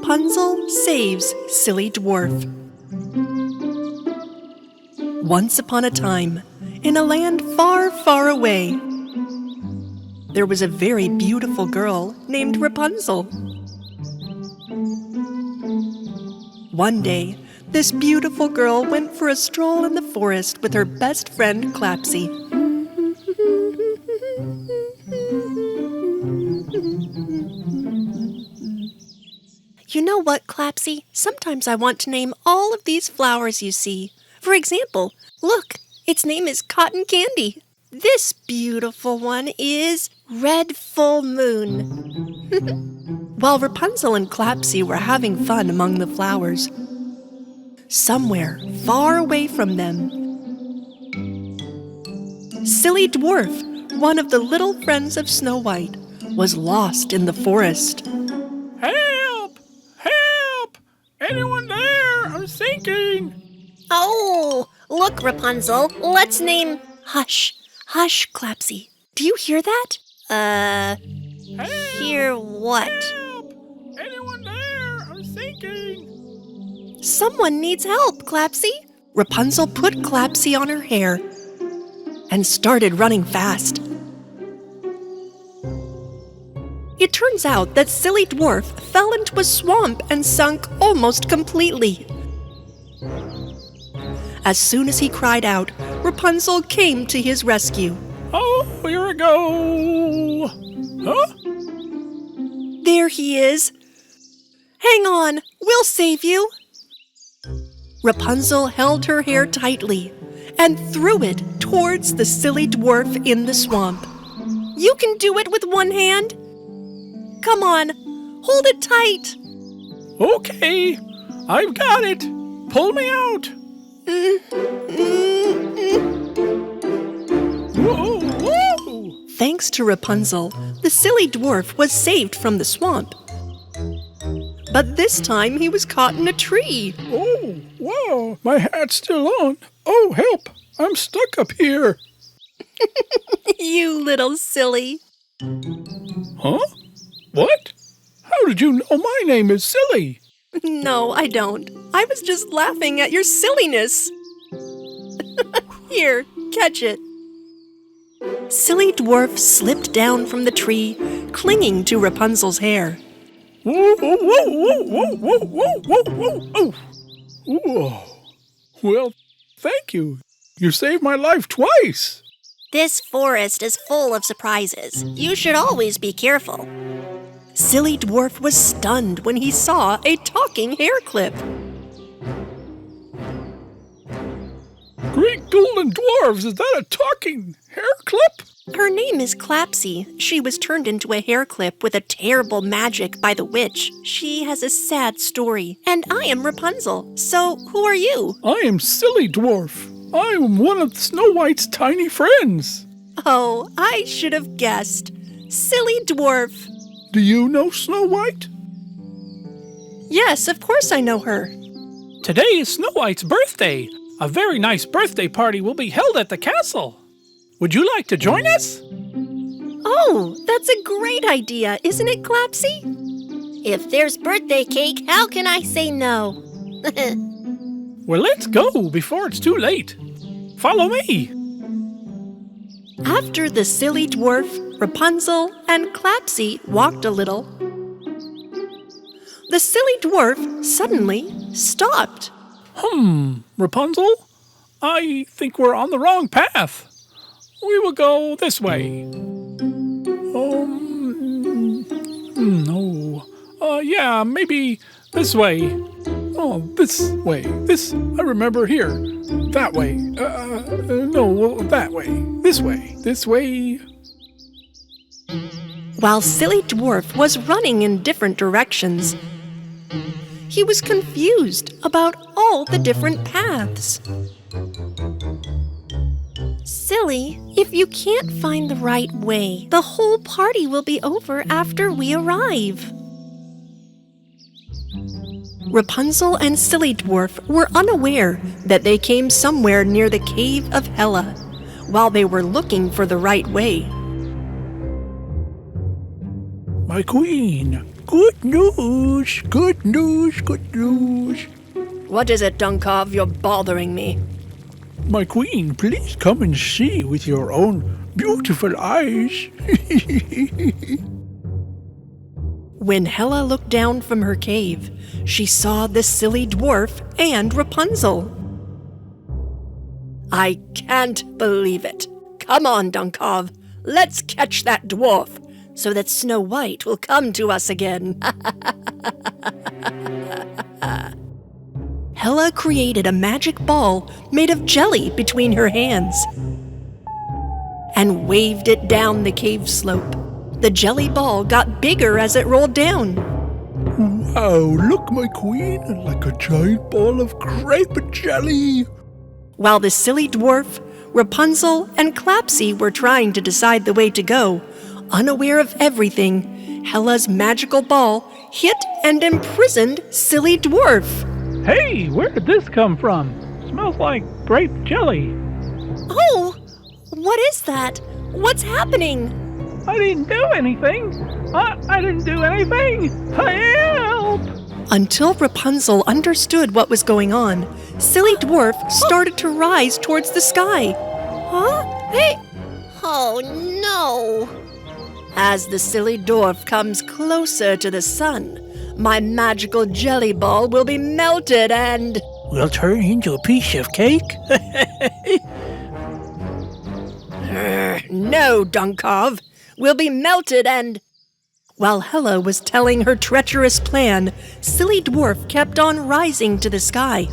Rapunzel Saves Silly Dwarf. Once upon a time, in a land far, far away, there was a very beautiful girl named Rapunzel. One day, this beautiful girl went for a stroll in the forest with her best friend Claspi. You know what, Claspi? Sometimes I want to name all of these flowers you see. For example, look, its name is Cotton Candy. This beautiful one is Red Full Moon. While Rapunzel and Claspi were having fun among the flowers, somewhere far away from them, Silly Dwarf, one of the little friends of Snow White, was lost in the forest. Help! Help! Anyone there? I'm sinking! Oh, look, Rapunzel, let's name... Hush, hush, Claspi. Do you hear that? Help! Hear what? Help! Anyone there? I'm sinking! Someone needs help, Claspi. Rapunzel put Claspi on her hair and started running fast. It turns out that Silly Dwarf fell into a swamp and sunk almost completely. As soon as he cried out, Rapunzel came to his rescue. Oh, here I go! Huh? There he is. Hang on, we'll save you. Rapunzel held her hair tightly and threw it towards the Silly Dwarf in the swamp. You can do it with one hand. Come on, hold it tight. Okay, I've got it. Pull me out. Whoa, whoa! Thanks to Rapunzel, the Silly Dwarf was saved from the swamp. But this time he was caught in a tree. Oh, wow, my hat's still on. Oh, help, I'm stuck up here. You little silly. Huh? What? How did you know my name is Silly? No, I don't. I was just laughing at your silliness. Here, catch it. Silly Dwarf slipped down from the tree, clinging to Rapunzel's hair. Whoa, whoa, whoa, whoa, whoa, whoa, whoa, whoa, whoa. Whoa. Well, thank you. You saved my life twice. This forest is full of surprises. You should always be careful. Silly Dwarf was stunned when he saw a talking hair clip. Great golden dwarves, is that a talking hair clip? Her name is Claspi. She was turned into a hair clip with a terrible magic by the witch. She has a sad story. And I am Rapunzel. So, who are you? I am Silly Dwarf. I am one of Snow White's tiny friends. Oh, I should have guessed. Silly Dwarf. Do you know Snow White? Yes, of course I know her. Today is Snow White's birthday. A very nice birthday party will be held at the castle. Would you like to join us? Oh, that's a great idea, isn't it, Claspi? If there's birthday cake, how can I say no? Well, let's go before it's too late. Follow me. After the Silly Dwarf, Rapunzel, and Claspi walked a little, the Silly Dwarf suddenly stopped. Rapunzel? I think we're on the wrong path. We will go this way. No. Yeah, maybe this way. Oh, this way. This, I remember here. That way. No, that way. This way. This way. While Silly Dwarf was running in different directions, he was confused about all the different paths. Silly, if you can't find the right way, the whole party will be over after we arrive. Rapunzel and Silly Dwarf were unaware that they came somewhere near the Cave of Hela while they were looking for the right way. My queen, Good news, good news, good news. What is it, Dunkov? You're bothering me. My queen, please come and see with your own beautiful eyes. When Hela looked down from her cave, she saw the silly dwarf and Rapunzel. I can't believe it. Come on, Dunkov. Let's catch that dwarf so that Snow White will come to us again. Hela created a magic ball made of jelly between her hands and waved it down the cave slope. The jelly ball got bigger as it rolled down. Wow, look, my queen, like a giant ball of crepe jelly. While the silly dwarf, Rapunzel, and Claspi were trying to decide the way to go, unaware of everything, Hela's magical ball hit and imprisoned Silly Dwarf. Hey, where did this come from? Smells like grape jelly. Oh, what is that? What's happening? I didn't do anything. I didn't do anything. Help! Until Rapunzel understood what was going on, Silly Dwarf started to rise towards the sky. Huh? Hey! Oh no! As the silly dwarf comes closer to the sun, my magical jelly ball will be melted and... We'll turn into a piece of cake. No, Dunkov. We'll be melted and... While Hela was telling her treacherous plan, Silly Dwarf kept on rising to the sky.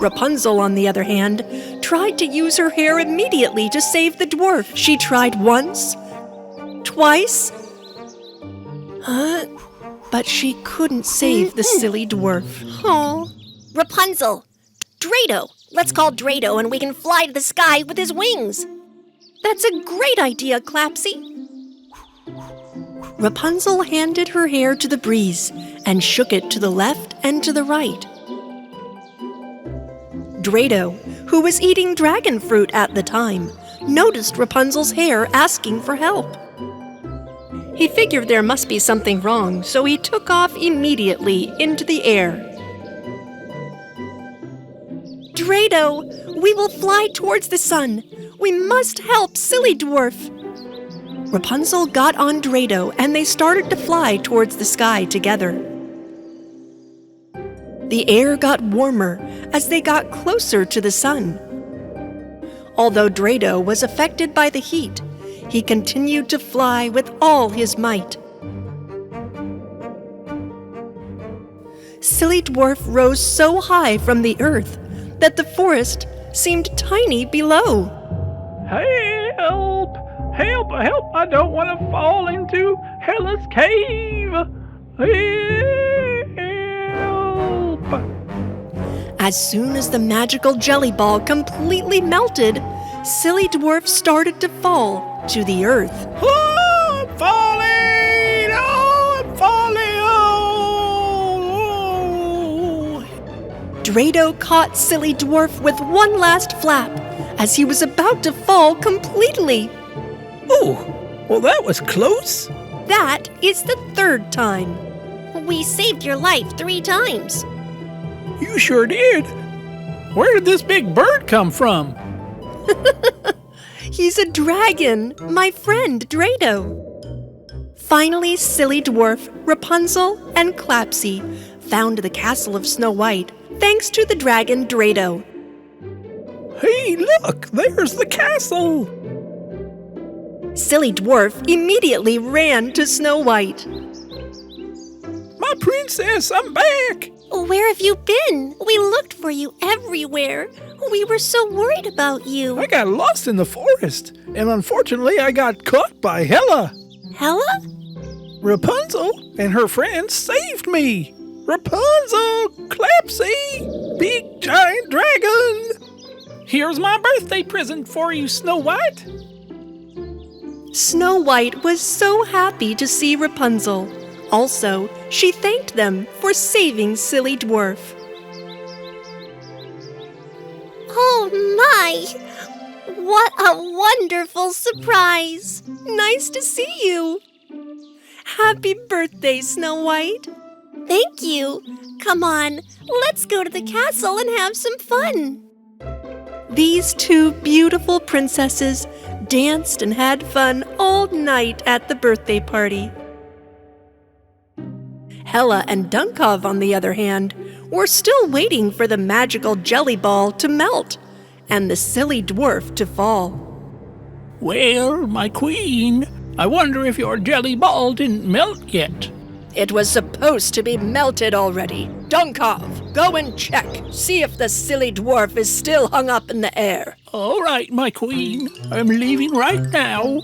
Rapunzel, on the other hand, tried to use her hair immediately to save the dwarf. She tried once, twice, but she couldn't save the silly dwarf. Oh. Rapunzel! Drado! Let's call Drado and we can fly to the sky with his wings. That's a great idea, Claspi. Rapunzel handed her hair to the breeze and shook it to the left and to the right. Drado, who was eating dragon fruit at the time, noticed Rapunzel's hair asking for help. He figured there must be something wrong, so he took off immediately into the air. Drado, we will fly towards the sun. We must help Silly Dwarf. Rapunzel got on Drado and they started to fly towards the sky together. The air got warmer as they got closer to the sun. Although Drado was affected by the heat, he continued to fly with all his might. Silly Dwarf rose so high from the earth that the forest seemed tiny below. Help! Help! Help! I don't want to fall into Hela's cave! Help! As soon as the magical jelly ball completely melted, Silly Dwarf started to fall to the earth. Oh, I'm falling! Oh, I'm falling! Oh! Drado caught Silly Dwarf with one last flap as he was about to fall completely. Oh, well, that was close. That is the third time. We saved your life 3 times. You sure did. Where did this big bird come from? He's a dragon, my friend Drado. Finally, Silly Dwarf, Rapunzel, and Claspi found the castle of Snow White thanks to the dragon Drado. Hey, look, there's the castle. Silly Dwarf immediately ran to Snow White. My princess, I'm back. Where have you been? We looked for you everywhere. We were so worried about you. I got lost in the forest, and unfortunately I got caught by Hela. Hela? Rapunzel and her friends saved me. Rapunzel, Claspi, big giant dragon. Here's my birthday present for you, Snow White. Snow White was so happy to see Rapunzel. Also, she thanked them for saving Silly Dwarf. Oh my! What a wonderful surprise! Nice to see you. Happy birthday, Snow White. Thank you. Come on, let's go to the castle and have some fun. These two beautiful princesses danced and had fun all night at the birthday party. Hella and Dunkov, on the other hand, were still waiting for the magical jelly ball to melt and the silly dwarf to fall. Well, my queen, I wonder if your jelly ball didn't melt yet. It was supposed to be melted already. Dunkov, go and check. See if the silly dwarf is still hung up in the air. All right, my queen, I'm leaving right now.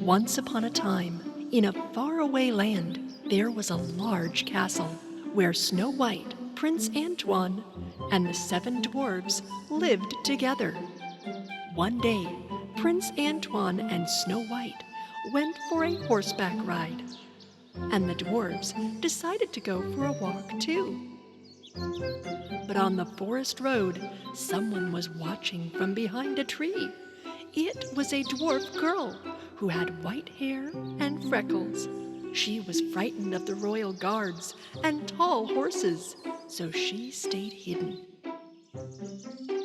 Once upon a time, in a faraway land, there was a large castle where Snow White, Prince Antoine, and the 7 dwarves lived together. One day, Prince Antoine and Snow White went for a horseback ride, and the dwarves decided to go for a walk too. But on the forest road, someone was watching from behind a tree. It was a dwarf girl who had white hair and freckles. She was frightened of the royal guards and tall horses, so she stayed hidden.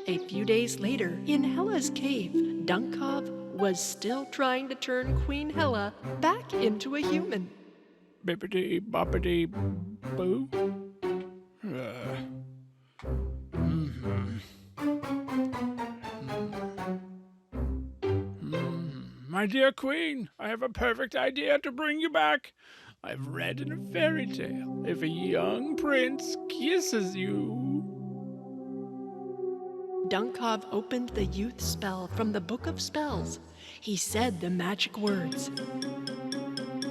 A few days later, in Hella's cave, Dunkov was still trying to turn Queen Hella back into a human. Bippity boppity boo. My dear queen, I have a perfect idea to bring you back. I've read in a fairy tale, if a young prince kisses you... Dunkov opened the youth spell from the Book of Spells. He said the magic words.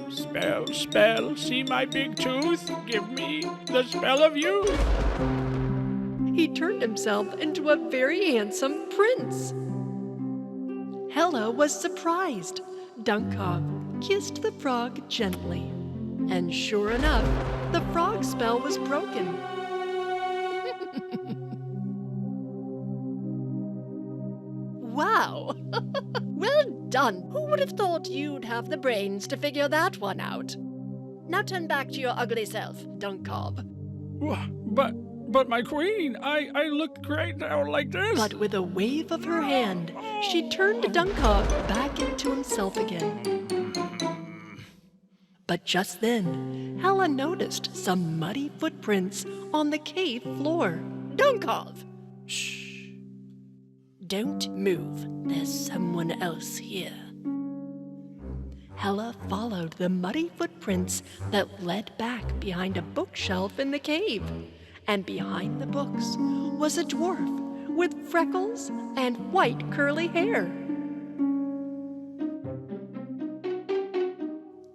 Spell, spell, see my big tooth? Give me the spell of youth. He turned himself into a very handsome prince. Hella was surprised. Dunkov kissed the frog gently. And sure enough, the frog spell was broken. Wow! Well done! Who would have thought you'd have the brains to figure that one out? Now turn back to your ugly self, Dunkov. But my queen, I look great now like this. But with a wave of her hand, she turned Dunkov back into himself again. But just then, Hella noticed some muddy footprints on the cave floor. Dunkov! Shh! Don't move. There's someone else here. Hella followed the muddy footprints that led back behind a bookshelf in the cave. And behind the books was a dwarf with freckles and white curly hair.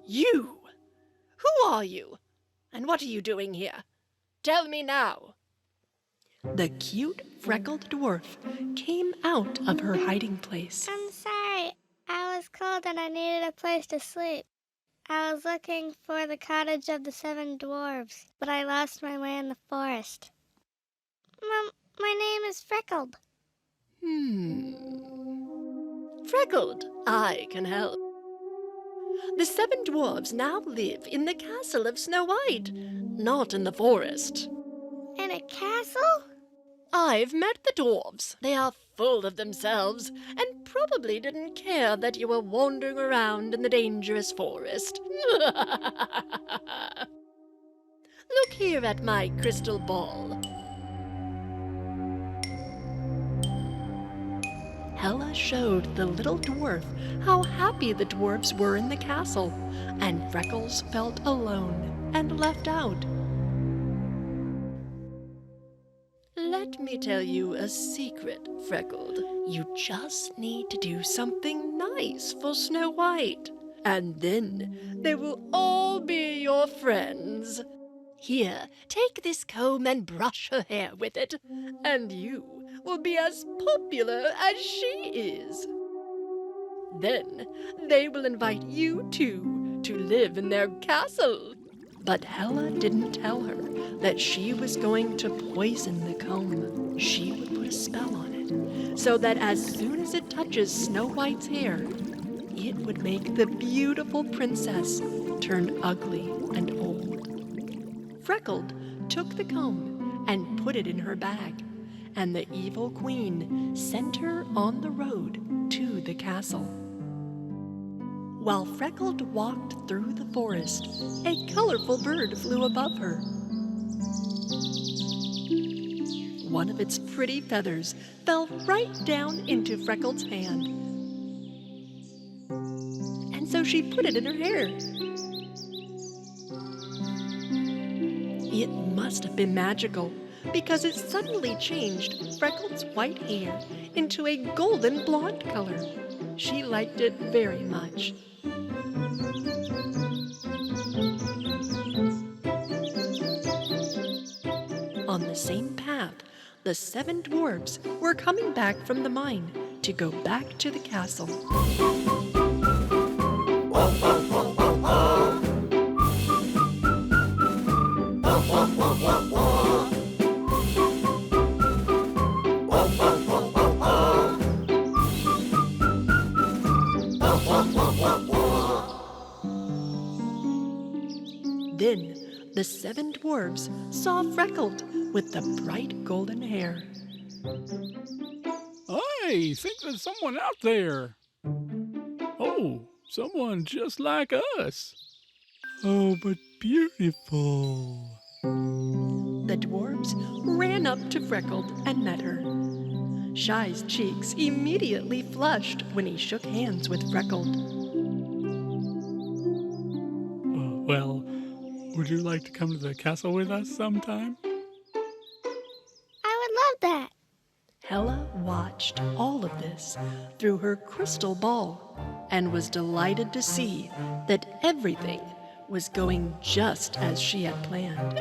You! Who are you? And what are you doing here? Tell me now. The cute, freckled dwarf came out of her hiding place. I'm sorry. I was cold and I needed a place to sleep. I was looking for the cottage of the 7 dwarves, but I lost my way in the forest. My name is Freckled. Freckled, I can help. The 7 dwarves now live in the castle of Snow White, not in the forest. In a castle? I've met the dwarves. They are full of themselves and probably didn't care that you were wandering around in the dangerous forest. Look here at my crystal ball. Hella showed the little dwarf how happy the dwarves were in the castle, and Freckles felt alone and left out. Let me tell you a secret, Freckled. You just need to do something nice for Snow White, and then they will all be your friends. Here, take this comb and brush her hair with it, and you will be as popular as she is. Then they will invite you too to live in their castle. But Hela didn't tell her that she was going to poison the comb. She would put a spell on it, so that as soon as it touches Snow White's hair, it would make the beautiful princess turn ugly and old. Freckled took the comb and put it in her bag, and the evil queen sent her on the road to the castle. While Freckled walked through the forest, a colorful bird flew above her. One of its pretty feathers fell right down into Freckled's hand, and so she put it in her hair. It must have been magical, because it suddenly changed Freckled's white hair into a golden blonde color. She liked it very much. On the same path, the 7 dwarves were coming back from the mine to go back to the castle. Then the 7 dwarves saw Freckled with the bright golden hair. I think there's someone out there. Oh, someone just like us. Oh, but beautiful. The dwarves ran up to Freckled and met her. Shy's cheeks immediately flushed when he shook hands with Freckled. Well, would you like to come to the castle with us sometime? I would love that. Hela watched all of this through her crystal ball and was delighted to see that everything was going just as she had planned.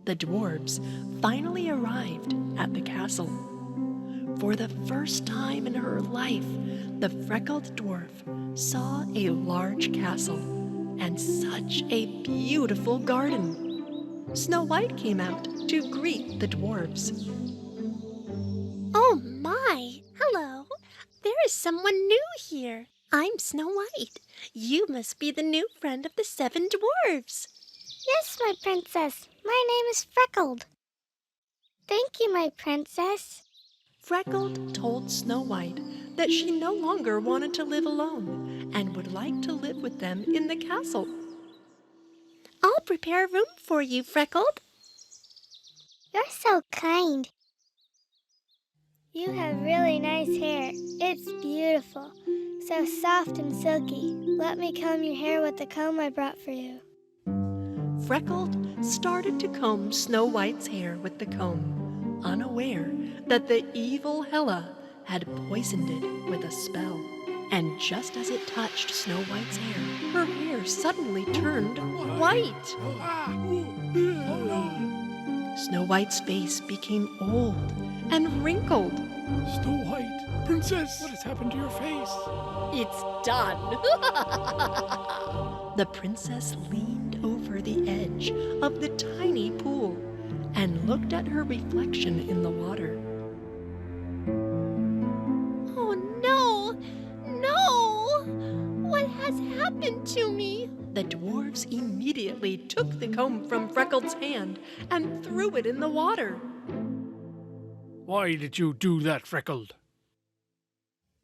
The dwarves finally arrived at the castle. For the first time in her life, the Freckled dwarf saw a large castle and such a beautiful garden. Snow White came out to greet the dwarves. Oh my! Hello! There is someone new here. I'm Snow White. You must be the new friend of the 7 dwarves. Yes, my princess. My name is Freckled. Thank you, my princess. Freckled told Snow White that she no longer wanted to live alone and would like to live with them in the castle. I'll prepare a room for you, Freckled. You're so kind. You have really nice hair. It's beautiful. So soft and silky. Let me comb your hair with the comb I brought for you. Freckled started to comb Snow White's hair with the comb, unaware that the evil Hela had poisoned it with a spell. And just as it touched Snow White's hair, her hair suddenly turned white. Snow White's face became old and wrinkled. Snow White, princess, what has happened to your face? It's done. The princess leaned over the edge of the tiny pool and looked at her reflection in the water. Oh no! No! What has happened to me? The dwarves immediately took the comb from Freckled's hand and threw it in the water. Why did you do that, Freckled?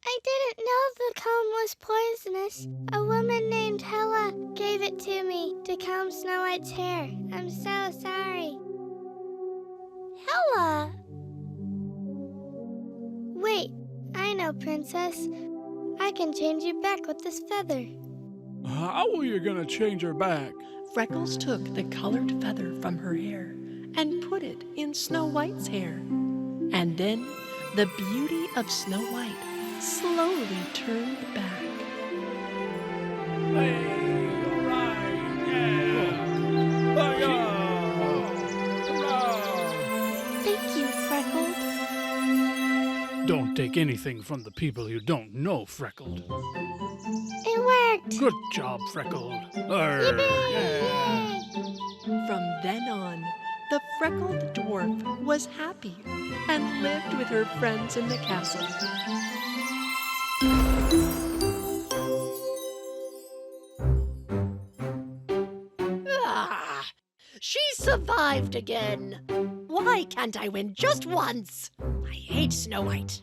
I didn't know the comb was poisonous. A woman named Hela gave it to me to comb Snow White's hair. I'm so sorry. Hela! Wait, I know, princess. I can change you back with this feather. How are you gonna change her back? Freckles took the colored feather from her hair and put it in Snow White's hair. And then the beauty of Snow White slowly turned back. Hey, all right, yeah. They you, Freckled. Don't take anything from the people you don't know, Freckled. It worked! Good job, Freckled. Arr, yeah. From then on, the freckled dwarf was happy and lived with her friends in the castle. Ah, she survived again. Why can't I win just once? I hate Snow White.